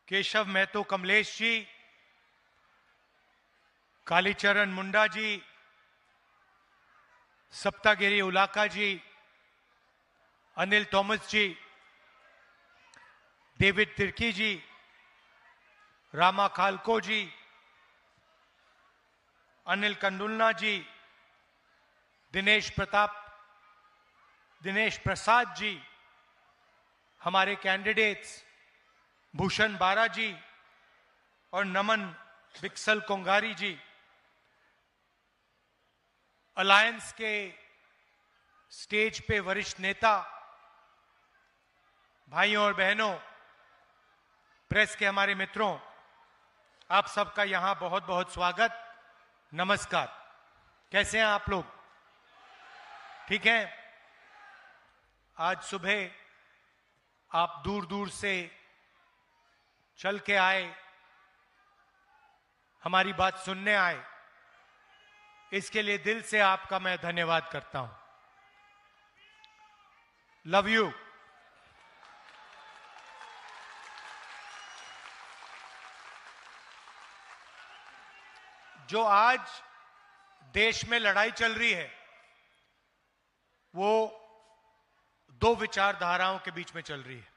केशव महतो कमलेश जी, कालीचरण मुंडा जी, सप्तागिरी उलाका जी, Anil Thomas जी, David Tirkey जी, रामा खालको जी, अनिल कंडुलना जी, दिनेश प्रसाद जी, हमारे candidates Bhushan बारा जी और नमन बिक्सल कोंगारी जी, अलायंस के स्टेज पे वरिष्ठ नेता, भाइयों और बहनों, प्रेस के हमारे मित्रों, आप सबका यहां बहुत बहुत स्वागत, नमस्कार। कैसे हैं आप लोग? ठीक हैं? आज सुबह आप दूर दूर से चल के आए, हमारी बात सुनने आए, इसके लिए दिल से आपका मैं धन्यवाद करता हूं। Love you. जो आज देश में लड़ाई चल रही है वो दो विचारधाराओं के बीच में चल रही है।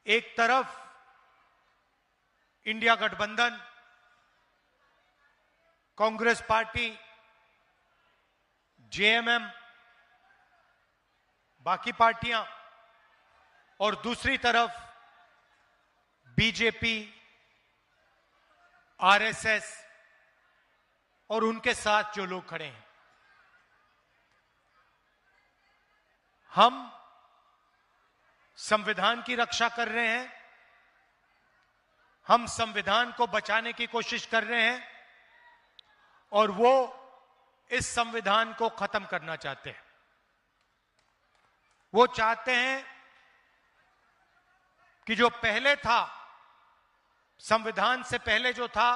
एक तरफ इंडिया गठबंधन, कांग्रेस पार्टी, जेएमएम, बाकी पार्टियां, और दूसरी तरफ बीजेपी, आरएसएस और उनके साथ जो लोग खड़े हैं। हम संविधान की रक्षा कर रहे हैं, हम संविधान को बचाने की कोशिश कर रहे हैं और वो इस संविधान को खत्म करना चाहते हैं। वो चाहते हैं कि जो पहले था, संविधान से पहले जो था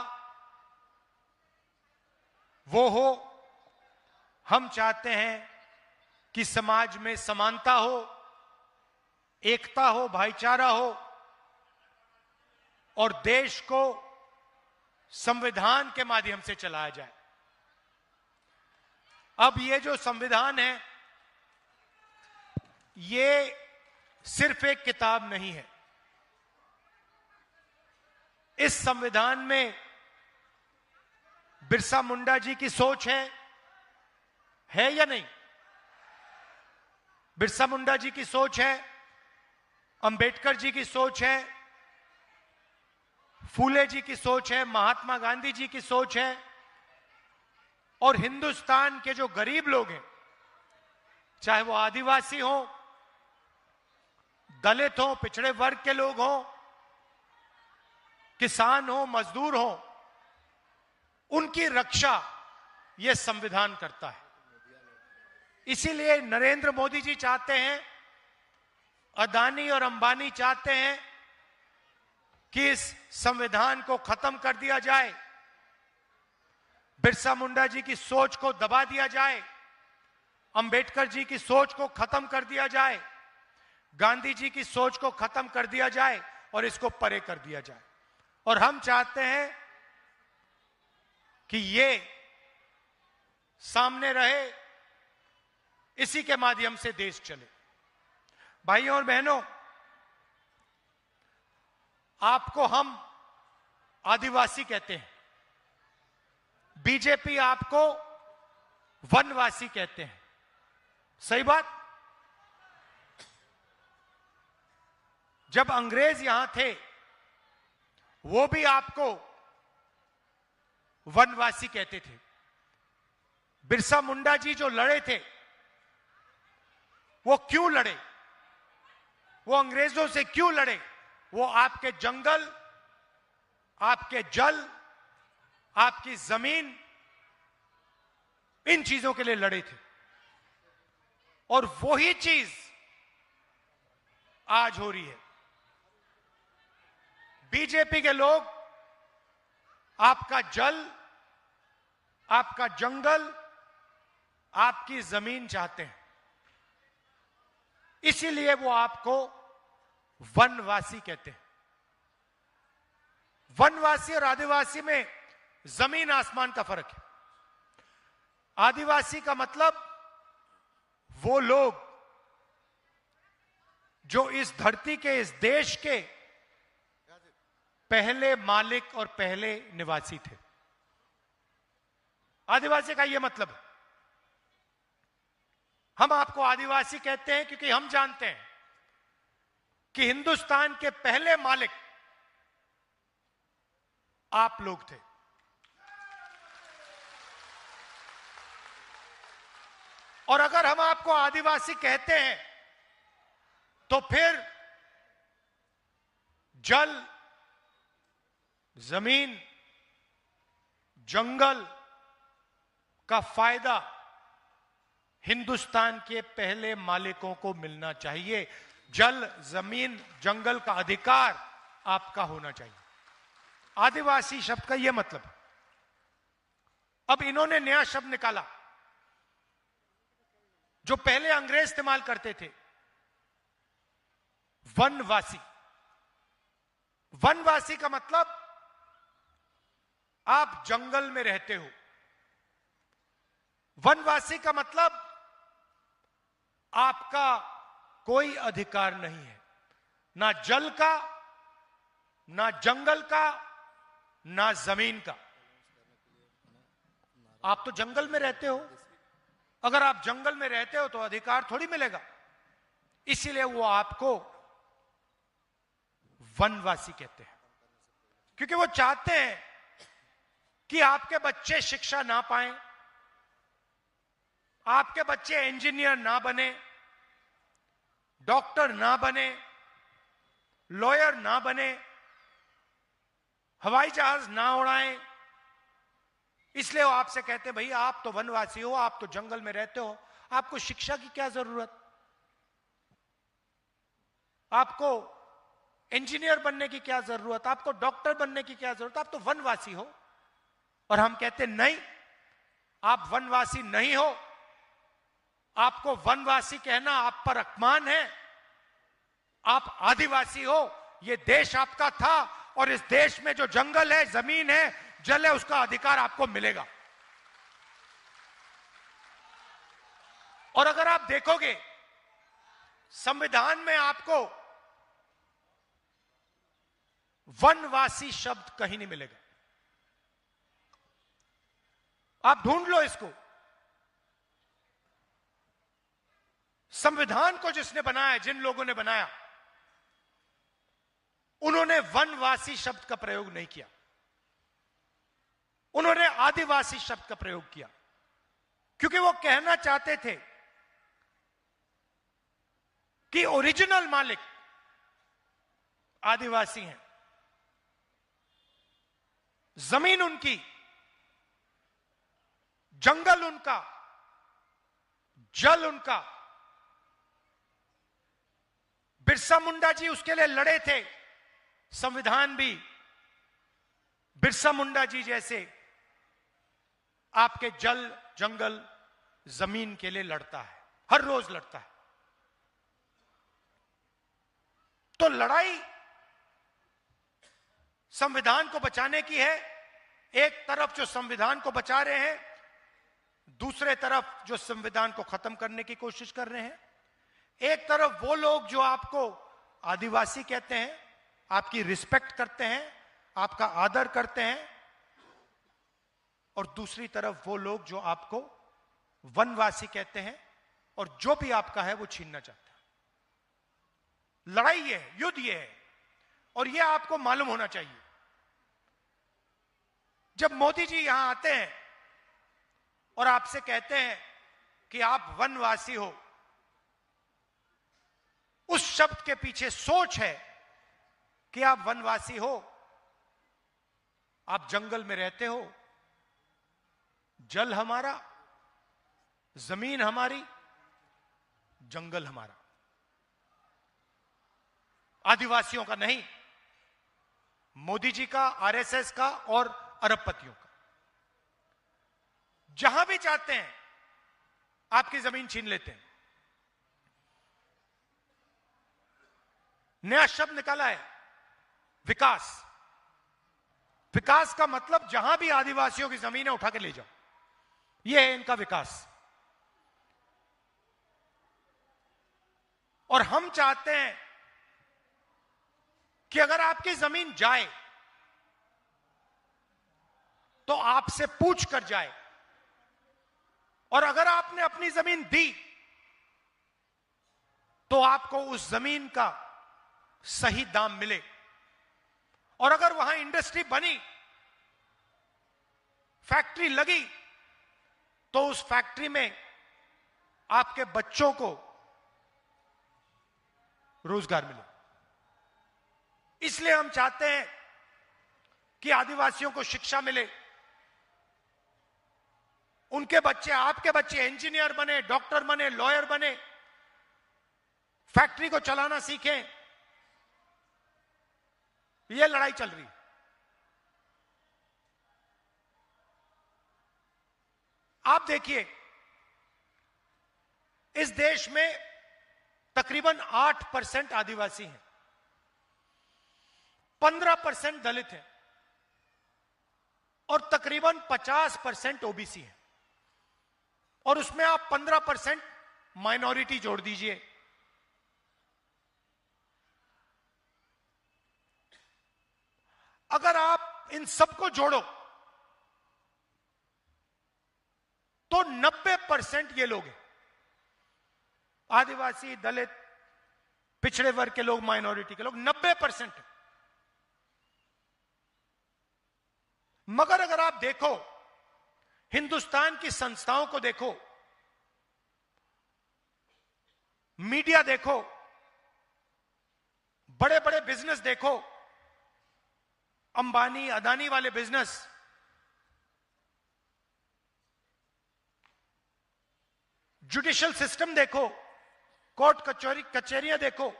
वो हो। हम चाहते हैं कि समाज में समानता हो, एकता हो, भाईचारा हो और देश को संविधान के माध्यम से चलाया जाए। अब ये जो संविधान है ये सिर्फ एक किताब नहीं है। इस संविधान में बिरसा मुंडा जी की सोच है या नहीं? बिरसा मुंडा जी की सोच है, अंबेडकर जी की सोच है, फूले जी की सोच है, महात्मा गांधी जी की सोच है और हिंदुस्तान के जो गरीब लोग हैं, चाहे वो आदिवासी हो, दलित हो, पिछड़े वर्ग के लोग हो, किसान हो, मजदूर हो, उनकी रक्षा यह संविधान करता है। इसीलिए नरेंद्र मोदी जी चाहते हैं, अदानी और अंबानी चाहते हैं कि इस संविधान को खत्म कर दिया जाए, बिरसा मुंडा जी की सोच को दबा दिया जाए, अंबेडकर जी की सोच को खत्म कर दिया जाए, गांधी जी की सोच को खत्म कर दिया जाए और इसको परे कर दिया जाए। और हम चाहते हैं कि ये सामने रहे, इसी के माध्यम से देश चले। भाइयों और बहनों, आपको हम आदिवासी कहते हैं, बीजेपी आपको वनवासी कहते हैं। सही बात? जब अंग्रेज यहां थे वो भी आपको वनवासी कहते थे। बिरसा मुंडा जी जो लड़े थे वो क्यों लड़े? वो अंग्रेजों से क्यों लड़े? वो आपके जंगल, आपके जल, आपकी जमीन, इन चीजों के लिए लड़े थे। और वही चीज आज हो रही है। बीजेपी के लोग आपका जल, आपका जंगल, आपकी जमीन चाहते हैं। इसीलिए वो आपको वनवासी कहते हैं। वनवासी और आदिवासी में जमीन आसमान का फर्क है। आदिवासी का मतलब वो लोग जो इस धरती के, इस देश के पहले मालिक और पहले निवासी थे। आदिवासी का यह मतलब है। हम आपको आदिवासी कहते हैं क्योंकि हम जानते हैं कि हिंदुस्तान के पहले मालिक आप लोग थे। और अगर हम आपको आदिवासी कहते हैं तो फिर जल, जमीन, जंगल का फायदा हिंदुस्तान के पहले मालिकों को मिलना चाहिए। जल, जमीन, जंगल का अधिकार आपका होना चाहिए। आदिवासी शब्द का यह मतलब है। अब इन्होंने नया शब्द निकाला जो पहले अंग्रेज इस्तेमाल करते थे, वनवासी। वनवासी का मतलब आप जंगल में रहते हो। वनवासी का मतलब आपका कोई अधिकार नहीं है, ना जल का, ना जंगल का, ना जमीन का। आप तो जंगल में रहते हो। अगर आप जंगल में रहते हो तो अधिकार थोड़ी मिलेगा। इसीलिए वो आपको वनवासी कहते हैं, क्योंकि वो चाहते हैं कि आपके बच्चे शिक्षा ना पाएं, आपके बच्चे इंजीनियर ना बने, डॉक्टर ना बने, लॉयर ना बने, हवाई जहाज ना उड़ाएं। इसलिए वो आपसे कहते हैं भाई आप तो वनवासी हो, आप तो जंगल में रहते हो, आपको शिक्षा की क्या जरूरत, आपको इंजीनियर बनने की क्या जरूरत, आपको डॉक्टर बनने की क्या जरूरत, आप तो वनवासी हो। और हम कहते नहीं, आप वनवासी नहीं हो। आपको वनवासी कहना आप पर अपमान है। आप आदिवासी हो। यह देश आपका था और इस देश में जो जंगल है, जमीन है, जल है, उसका अधिकार आपको मिलेगा। और अगर आप देखोगे संविधान में आपको वनवासी शब्द कहीं नहीं मिलेगा। आप ढूंढ लो इसको। संविधान को जिसने बनाया, जिन लोगों ने बनाया, उन्होंने वनवासी शब्द का प्रयोग नहीं किया। उन्होंने आदिवासी शब्द का प्रयोग किया, क्योंकि वो कहना चाहते थे कि ओरिजिनल मालिक आदिवासी हैं। जमीन उनकी, जंगल उनका, जल उनका। बिरसा मुंडा जी उसके लिए लड़े थे। संविधान भी बिरसा मुंडा जी जैसे आपके जल, जंगल, जमीन के लिए लड़ता है, हर रोज लड़ता है। तो लड़ाई संविधान को बचाने की है। एक तरफ जो संविधान को बचा रहे हैं, दूसरे तरफ जो संविधान को खत्म करने की कोशिश कर रहे हैं। एक तरफ वो लोग जो आपको आदिवासी कहते हैं, आपकी रिस्पेक्ट करते हैं, आपका आदर करते हैं, और दूसरी तरफ वो लोग जो आपको वनवासी कहते हैं और जो भी आपका है वो छीनना चाहते हैं। लड़ाई ये है, युद्ध ये है, और ये आपको मालूम होना चाहिए। जब मोदी जी यहां आते हैं और आपसे कहते हैं कि आप वनवासी हो, उस शब्द के पीछे सोच है कि आप वनवासी हो, आप जंगल में रहते हो, जल हमारा, जमीन हमारी, जंगल हमारा, आदिवासियों का नहीं, मोदी जी का, आरएसएस का और अरबपतियों का। जहां भी चाहते हैं आपकी जमीन छीन लेते हैं। नया शब्द निकाला है, विकास। विकास का मतलब जहां भी आदिवासियों की जमीन है उठा के ले जाओ, यह है इनका विकास। और हम चाहते हैं कि अगर आपकी जमीन जाए तो आपसे पूछ कर जाए, और अगर आपने अपनी जमीन दी तो आपको उस जमीन का सही दाम मिले। और अगर वहां इंडस्ट्री बनी, फैक्ट्री लगी, तो उस फैक्ट्री में आपके बच्चों को रोजगार मिले। इसलिए हम चाहते हैं कि आदिवासियों को शिक्षा मिले, उनके बच्चे, आपके बच्चे इंजीनियर बने, डॉक्टर बने, लॉयर बने, फैक्ट्री को चलाना सीखें। यह लड़ाई चल रही। आप देखिए, इस देश में तकरीबन 8% आदिवासी हैं, 15% दलित हैं और तकरीबन 50% ओबीसी हैं। और उसमें आप 15% माइनॉरिटी जोड़ दीजिए। अगर आप इन सबको जोड़ो तो 90% ये लोग हैं, आदिवासी, दलित, पिछड़े वर्ग के लोग, माइनॉरिटी के लोग, 90%। मगर अगर आप देखो, हिंदुस्तान की संस्थाओं को देखो, मीडिया देखो, बड़े बड़े बिजनेस देखो, अंबानी अदानी वाले बिजनेस, जुडिशियल सिस्टम देखो, कोर्ट कचहरियां देखो,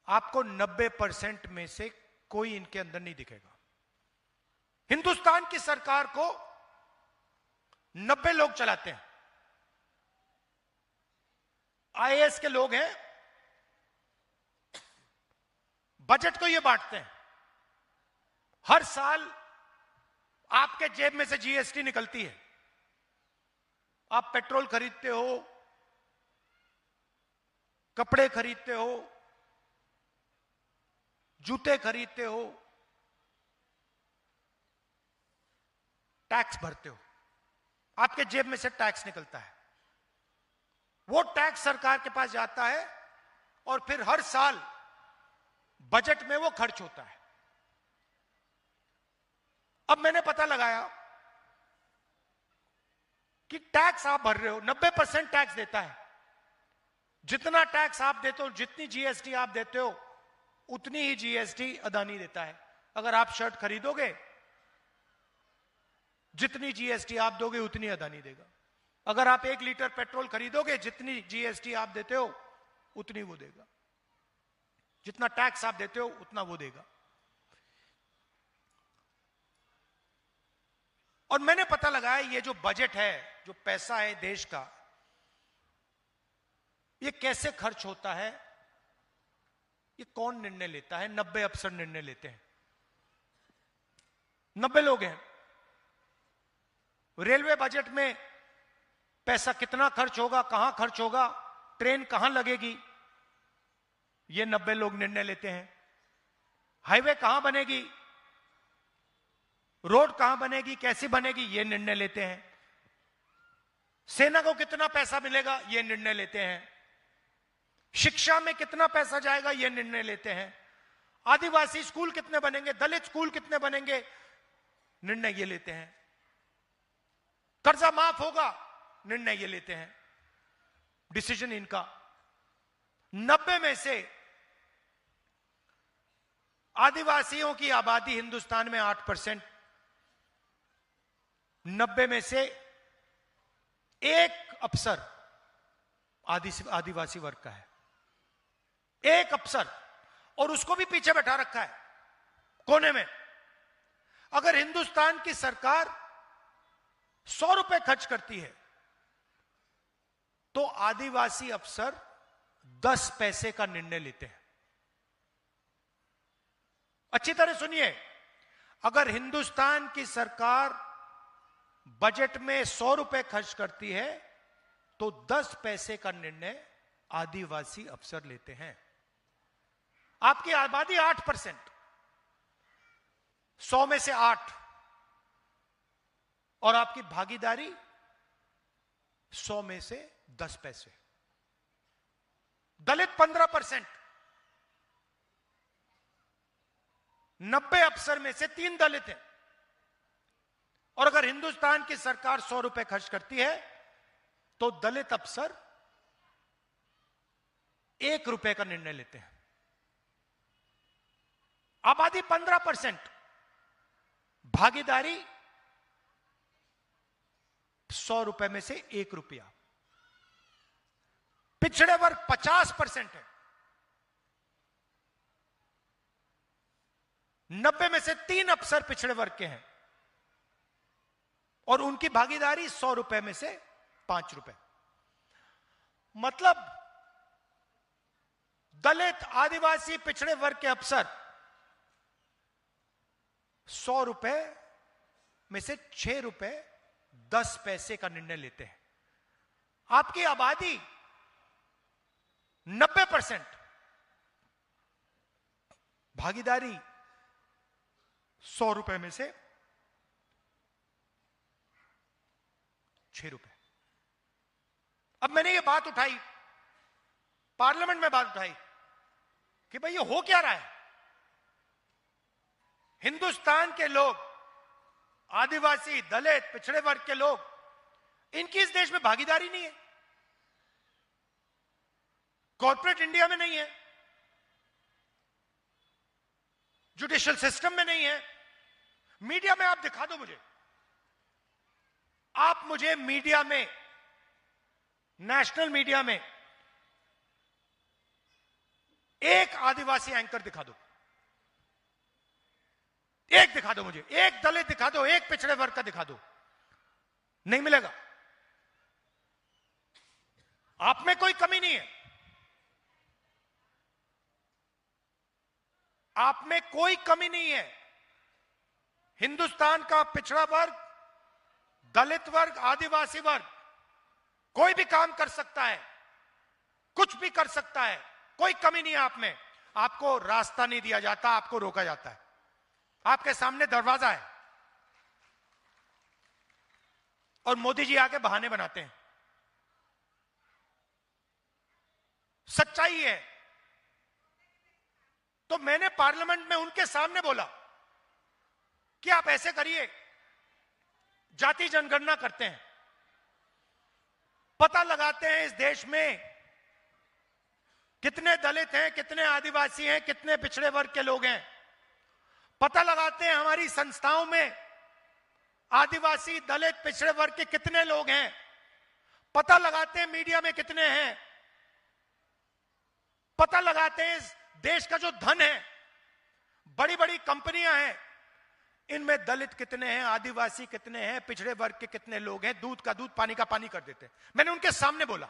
आपको 90% में से कोई इनके अंदर नहीं दिखेगा। हिंदुस्तान की सरकार को 90 लोग चलाते हैं, आईएएस के लोग हैं, बजट को ये बांटते हैं। हर साल आपके जेब में से जीएसटी निकलती है, आप पेट्रोल खरीदते हो, कपड़े खरीदते हो, जूते खरीदते हो, टैक्स भरते हो, आपके जेब में से टैक्स निकलता है। वो टैक्स सरकार के पास जाता है और फिर हर साल बजट में वो खर्च होता है। अब मैंने पता लगाया कि टैक्स आप भर रहे हो, 90% टैक्स देता है। जितना टैक्स आप देते हो, जितनी जीएसटी आप देते हो, उतनी ही जीएसटी अदानी देता है। अगर आप शर्ट खरीदोगे, जितनी जीएसटी आप दोगे उतनी अदानी देगा। अगर आप 1 लीटर पेट्रोल खरीदोगे, जितनी जीएसटी आप देते हो उतनी वो देगा। जितना टैक्स आप देते हो उतना वो देगा। और मैंने पता लगाया, ये जो बजट है, जो पैसा है देश का, ये कैसे खर्च होता है, ये कौन निर्णय लेता है? 90 अफसर निर्णय लेते हैं। 90 लोग हैं। रेलवे बजट में पैसा कितना खर्च होगा, कहां खर्च होगा, ट्रेन कहां लगेगी, ये 90 लोग निर्णय लेते हैं। हाईवे कहां बनेगी, रोड कहां बनेगी, कैसी बनेगी, ये निर्णय लेते हैं। सेना को कितना पैसा मिलेगा, ये निर्णय लेते हैं। शिक्षा में कितना पैसा जाएगा, ये निर्णय लेते हैं। आदिवासी स्कूल कितने बनेंगे, दलित स्कूल कितने बनेंगे, निर्णय ये लेते हैं। कर्जा माफ होगा, निर्णय ये लेते हैं। डिसीजन इनका। 90 में से आदिवासियों की आबादी हिंदुस्तान में 8%, 90 में से एक अफसर आदिवासी वर्ग का है। एक अफसर, और उसको भी पीछे बैठा रखा है कोने में। अगर हिंदुस्तान की सरकार 100 रुपए खर्च करती है तो आदिवासी अफसर 10 पैसे का निर्णय लेते हैं। अच्छी तरह सुनिए, अगर हिंदुस्तान की सरकार बजट में 100 रुपए खर्च करती है तो 10 पैसे का निर्णय आदिवासी अफसर लेते हैं। आपकी आबादी 8%, 100 में से 8, और आपकी भागीदारी 100 में से 10 पैसे। दलित 15%, 90 अफसर में से 3 दलित हैं। और अगर हिंदुस्तान की सरकार 100 रुपए खर्च करती है तो दलित अफसर 1 रुपए का निर्णय लेते हैं। आबादी 15%, भागीदारी 100 रुपए में से 1 रुपया। पिछड़े वर्ग 50% है, 90 में से 3 अफसर पिछड़े वर्ग के हैं और उनकी भागीदारी 100 रुपए में से 5 रुपए। मतलब दलित, आदिवासी, पिछड़े वर्ग के अफसर 100 रुपए में से 6 रुपए 10 पैसे का निर्णय लेते हैं। आपकी आबादी 90%, भागीदारी 100 रुपए में से 6 रुपए। अब मैंने ये बात उठाई, पार्लियामेंट में बात उठाई कि भाई ये हो क्या रहा है। हिंदुस्तान के लोग, आदिवासी, दलित, पिछड़े वर्ग के लोग, इनकी इस देश में भागीदारी नहीं है, कॉर्पोरेट इंडिया में नहीं है, जुडिशियल सिस्टम में नहीं है। मीडिया में आप दिखा दो मुझे, आप मुझे मीडिया में, नेशनल मीडिया में एक आदिवासी एंकर दिखा दो, एक दिखा दो मुझे, एक दलित दिखा दो, एक पिछड़े वर्ग का दिखा दो, नहीं मिलेगा। आप में कोई कमी नहीं है, आप में कोई कमी नहीं है। हिंदुस्तान का पिछड़ा वर्ग, दलित वर्ग, आदिवासी वर्ग कोई भी काम कर सकता है, कुछ भी कर सकता है, कोई कमी नहीं है आप में। आपको रास्ता नहीं दिया जाता, आपको रोका जाता है। आपके सामने दरवाजा है और मोदी जी आके बहाने बनाते हैं। सच्चाई है। तो मैंने पार्लियामेंट में उनके सामने बोला कि आप ऐसे करिए, जाति जनगणना करते हैं, पता लगाते हैं इस देश में कितने दलित हैं, कितने आदिवासी हैं, कितने पिछड़े वर्ग के लोग हैं। पता लगाते हैं हमारी संस्थाओं में आदिवासी, दलित, पिछड़े वर्ग के कितने लोग हैं। पता लगाते हैं मीडिया में कितने हैं। पता लगाते हैं इस देश का जो धन है, बड़ी बड़ी कंपनियां हैं, इनमें दलित कितने हैं, आदिवासी कितने हैं, पिछड़े वर्ग के कितने लोग हैं। दूध का दूध, पानी का पानी कर देते हैं। मैंने उनके सामने बोला,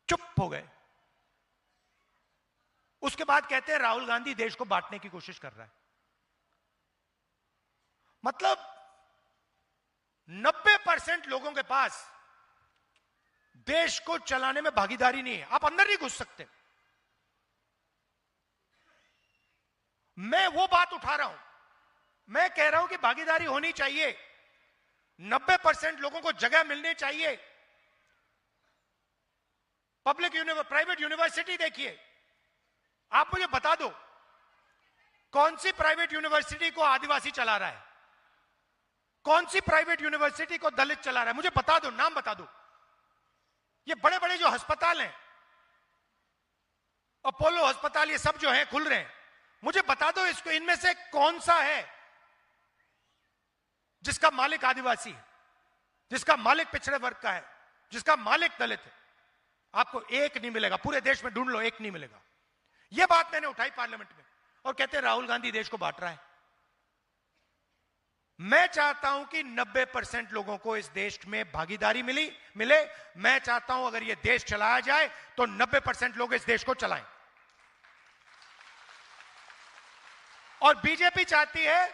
चुप हो गए। उसके बाद कहते हैं राहुल गांधी देश को बांटने की कोशिश कर रहा है। मतलब 90% लोगों के पास देश को चलाने में भागीदारी नहीं है। आप अंदर नहीं घुस सकते। मैं वो बात उठा रहा हूं, मैं कह रहा हूं कि भागीदारी होनी चाहिए, 90% लोगों को जगह मिलनी चाहिए। प्राइवेट यूनिवर्सिटी देखिए, आप मुझे बता दो कौन सी प्राइवेट यूनिवर्सिटी को आदिवासी चला रहा है, कौन सी प्राइवेट यूनिवर्सिटी को दलित चला रहा है। मुझे बता दो, नाम बता दो। ये बड़े बड़े जो अस्पताल हैं, अपोलो अस्पताल, ये सब जो हैं खुल रहे हैं, मुझे बता दो इसको, इनमें से कौन सा है जिसका मालिक आदिवासी है, जिसका मालिक पिछड़े वर्ग का है, जिसका मालिक दलित है। आपको एक नहीं मिलेगा, पूरे देश में ढूंढ लो, एक नहीं मिलेगा। यह बात मैंने उठाई पार्लियामेंट में और कहते हैं राहुल गांधी देश को बांट रहा है। मैं चाहता हूं कि 90% लोगों को इस देश में भागीदारी मिले। मैं चाहता हूं अगर यह देश चलाया जाए तो 90% लोग इस देश को चलाएं। और बीजेपी चाहती है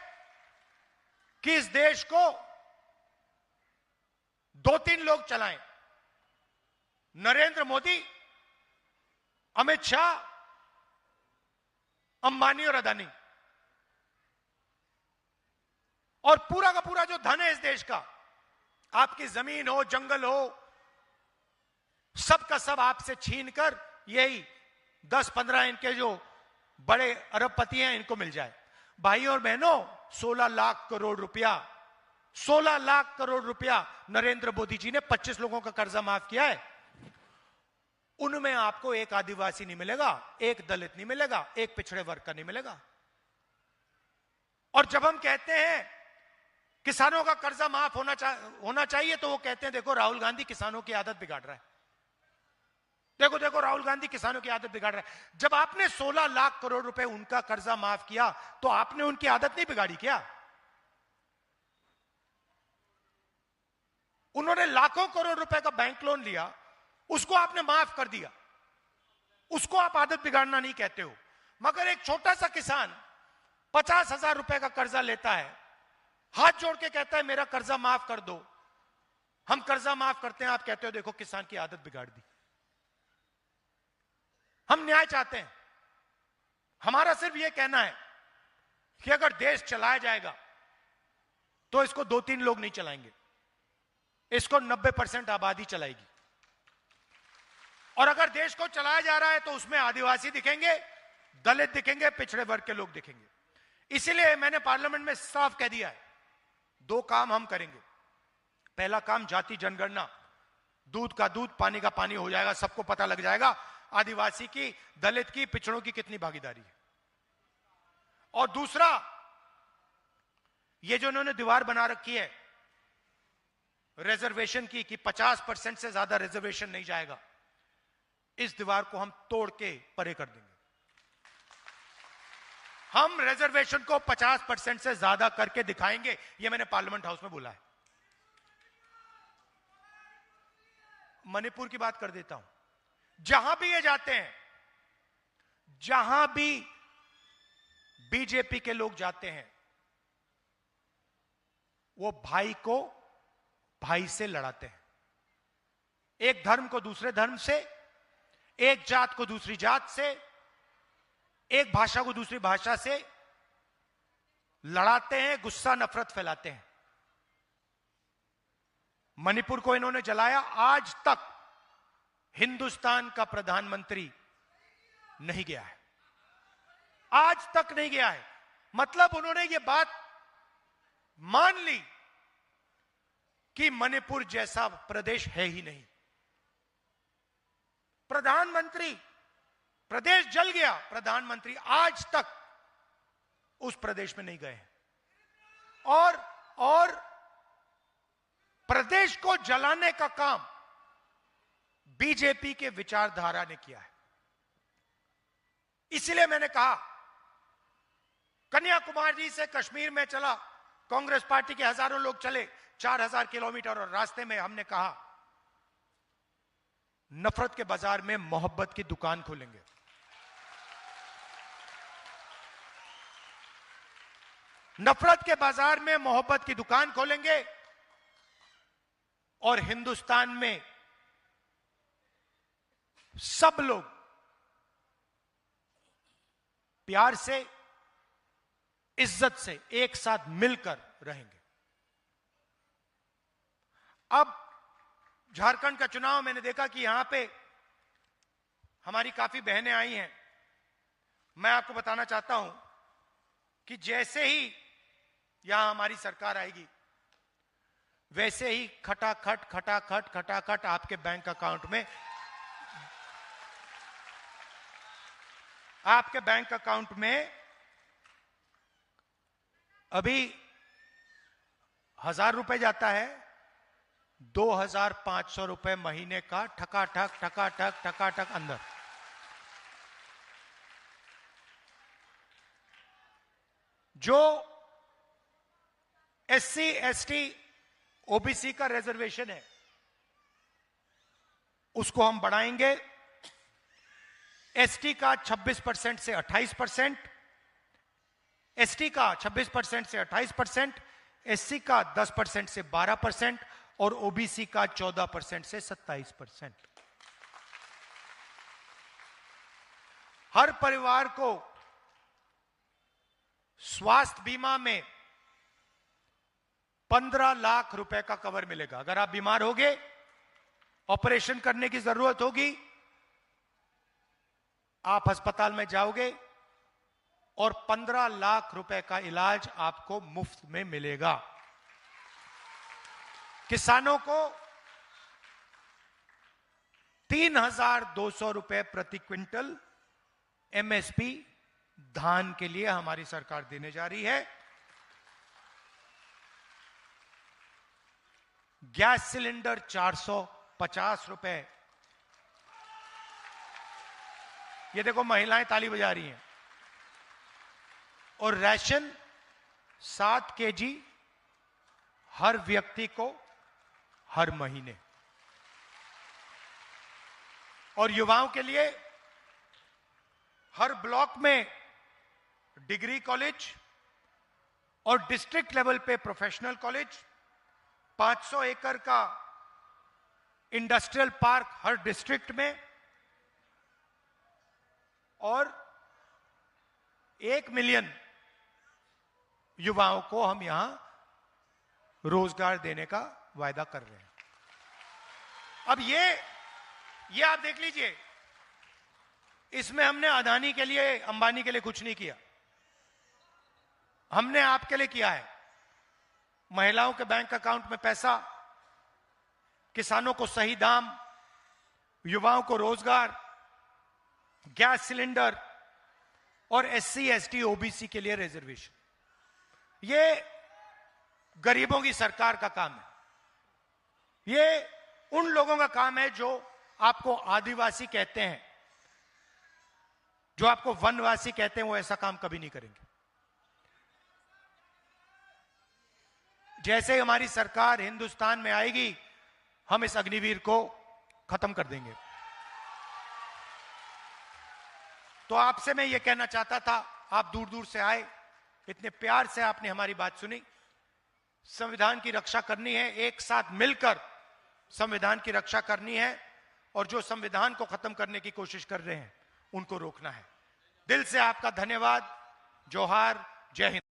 कि इस देश को 2-3 लोग चलाएं, नरेंद्र मोदी, अमित शाह, अंबानी और अदानी। और पूरा का पूरा जो धन है इस देश का, आपकी जमीन हो, जंगल हो, सब का सब आपसे छीनकर यही 10-15 इनके जो बड़े अरबपति हैं इनको मिल जाए। भाई और बहनों, 16 लाख करोड़ रुपया, 16 लाख करोड़ रुपया नरेंद्र मोदी जी ने 25 लोगों का कर्जा माफ किया है। उनमें आपको एक आदिवासी नहीं मिलेगा, एक दलित नहीं मिलेगा, एक पिछड़े वर्ग का नहीं मिलेगा। और जब हम कहते हैं किसानों का कर्जा माफ होना चाहिए, तो वो कहते हैं देखो राहुल गांधी किसानों की आदत बिगाड़ रहा है, देखो देखो राहुल गांधी किसानों की आदत बिगाड़ रहा है। जब आपने 16 लाख करोड़ रुपए उनका कर्जा माफ किया, तो आपने उनकी आदत नहीं बिगाड़ी क्या? उन्होंने लाखों करोड़ रुपए का बैंक लोन लिया, उसको आपने माफ कर दिया, उसको आप आदत बिगाड़ना नहीं कहते हो। मगर एक छोटा सा किसान 50,000 रुपए का कर्जा लेता है, हाथ जोड़ के कहता है मेरा कर्जा माफ कर दो, हम कर्जा माफ करते हैं, आप कहते हो देखो किसान की आदत बिगाड़ दी। हम न्याय चाहते हैं। हमारा सिर्फ यह कहना है कि अगर देश चलाया जाएगा तो इसको 2-3 लोग नहीं चलाएंगे, इसको 90% आबादी चलाएगी। और अगर देश को चलाया जा रहा है तो उसमें आदिवासी दिखेंगे, दलित दिखेंगे, पिछड़े वर्ग के लोग दिखेंगे। इसीलिए मैंने पार्लियामेंट में साफ कह दिया है, 2 काम हम करेंगे। पहला काम जाति जनगणना, दूध का दूध, पानी का पानी हो जाएगा, सबको पता लग जाएगा आदिवासी की, दलित की, पिछड़ों की कितनी भागीदारी है। और दूसरा, ये जो इन्होंने दीवार बना रखी है रिजर्वेशन की कि 50% से ज्यादा रिजर्वेशन नहीं जाएगा, इस दीवार को हम तोड़ के परे कर देंगे। हम रिजर्वेशन को 50% से ज्यादा करके दिखाएंगे, ये मैंने पार्लियामेंट हाउस में बोला है। मणिपुर की बात कर देता हूं। जहां भी ये जाते हैं, जहां भी बीजेपी के लोग जाते हैं, वो भाई को भाई से लड़ाते हैं। एक धर्म को दूसरे धर्म से, एक जात को दूसरी जात से, एक भाषा को दूसरी भाषा से लड़ाते हैं, गुस्सा नफरत फैलाते हैं। मणिपुर को इन्होंने जलाया। आज तक हिंदुस्तान का प्रधानमंत्री नहीं गया है, आज तक नहीं गया है। मतलब उन्होंने ये बात मान ली कि मणिपुर जैसा प्रदेश है ही नहीं। प्रधानमंत्री, प्रदेश जल गया, प्रधानमंत्री आज तक उस प्रदेश में नहीं गए हैं। और प्रदेश को जलाने का काम बीजेपी के विचारधारा ने किया है। इसलिए मैंने कहा, कन्याकुमारी से कश्मीर में चला, कांग्रेस पार्टी के हजारों लोग चले 4000 किलोमीटर, और रास्ते में हमने कहा नफरत के बाजार में मोहब्बत की दुकान खोलेंगे। नफरत के बाजार में मोहब्बत की दुकान खोलेंगे और हिंदुस्तान में सब लोग प्यार से, इज्जत से एक साथ मिलकर रहेंगे। अब झारखंड का चुनाव मैंने देखा कि यहां पे हमारी काफी बहनें आई हैं। मैं आपको बताना चाहता हूं कि जैसे ही यहां हमारी सरकार आएगी, वैसे ही खटाखट खटाखट खटाखट आपके बैंक अकाउंट में, आपके बैंक अकाउंट में अभी 1000 रुपए जाता है, 2500 रुपए महीने का ठकाठक ठकाठक ठकाठक अंदर। जो एससी एसटी ओबीसी का रिजर्वेशन है उसको हम बढ़ाएंगे। एसटी का 26% से 28%, एसटी का 26% से 28%, एससी का 10% से 12% और ओबीसी का 14% से 27%। हर परिवार को स्वास्थ्य बीमा में 15 लाख रुपए का कवर मिलेगा। अगर आप बीमार होगे, ऑपरेशन करने की जरूरत होगी, आप अस्पताल में जाओगे और 15 लाख रुपए का इलाज आपको मुफ्त में मिलेगा। किसानों को 3,200 रुपए प्रति क्विंटल एमएसपी धान के लिए हमारी सरकार देने जा रही है। गैस सिलेंडर 450 रुपए। ये देखो महिलाएं ताली बजा रही हैं। और राशन 7 केजी हर व्यक्ति को हर महीने। और युवाओं के लिए हर ब्लॉक में डिग्री कॉलेज और डिस्ट्रिक्ट लेवल पे प्रोफेशनल कॉलेज, 500 एकड़ का इंडस्ट्रियल पार्क हर डिस्ट्रिक्ट में और 1 मिलियन युवाओं को हम यहां रोजगार देने का वायदा कर रहे हैं। अब ये आप देख लीजिए, इसमें हमने अदानी के लिए, अंबानी के लिए कुछ नहीं किया। हमने आपके लिए किया है। महिलाओं के बैंक अकाउंट में पैसा, किसानों को सही दाम, युवाओं को रोजगार, गैस सिलेंडर और एससी, एसटी, ओबीसी के लिए रिजर्वेशन। ये गरीबों की सरकार का काम है। ये उन लोगों का काम है जो आपको आदिवासी कहते हैं, जो आपको वनवासी कहते हैं। वो ऐसा काम कभी नहीं करेंगे। जैसे हमारी सरकार हिंदुस्तान में आएगी, हम इस अग्निवीर को खत्म कर देंगे। तो आपसे मैं ये कहना चाहता था, आप दूर दूर से आए, इतने प्यार से आपने हमारी बात सुनी। संविधान की रक्षा करनी है, एक साथ मिलकर संविधान की रक्षा करनी है, और जो संविधान को खत्म करने की कोशिश कर रहे हैं उनको रोकना है। दिल से आपका धन्यवाद। जोहार, जय हिंद।